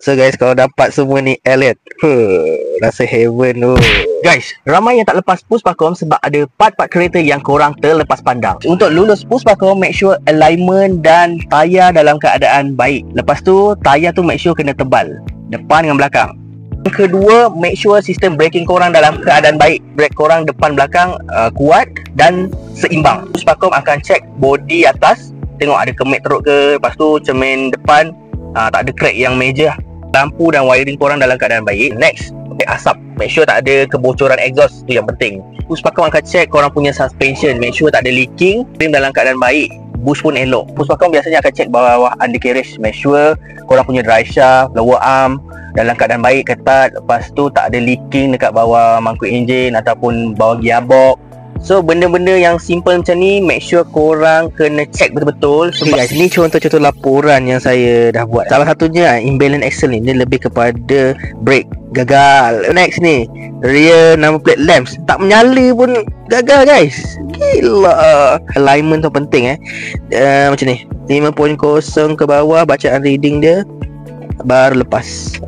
So guys, kalau dapat semua ni alert, rasa heaven tu. Guys, ramai yang tak lepas Puspakom sebab ada part-part kereta yang korang terlepas pandang. Untuk lulus Puspakom, make sure alignment dan tayar dalam keadaan baik. Lepas tu, tayar tu make sure kena tebal, depan dengan belakang. Yang kedua, make sure sistem braking korang dalam keadaan baik. Brake korang depan belakang kuat dan seimbang. Puspakom akan check body atas, tengok ada kemit teruk ke. Lepas tu cermin depan tak ada crack yang major. Lampu dan wiring korang dalam keadaan baik. Next, check asap. Make sure tak ada kebocoran exhaust, tu yang penting. Puspakom akan check korang punya suspension, make sure tak ada leaking. Rim dalam keadaan baik, bush pun elok. Puspakom biasanya akan check bawah undercarriage, make sure korang punya drive shaft, lower arm dalam keadaan baik, ketat. Lepas tu tak ada leaking dekat bawah mangkuk enjin ataupun bawah gearbox. So benda-benda yang simple macam ni, make sure korang kena check betul-betul. So guys, ni contoh-contoh laporan yang saya dah buat. Salah satunya imbalance axle ni, dia lebih kepada brake gagal. Next ni, rear number plate lamps tak menyala pun gagal guys. Gila. Alignment tu penting macam ni, 5.0 ke bawah bacaan reading dia, baru lepas.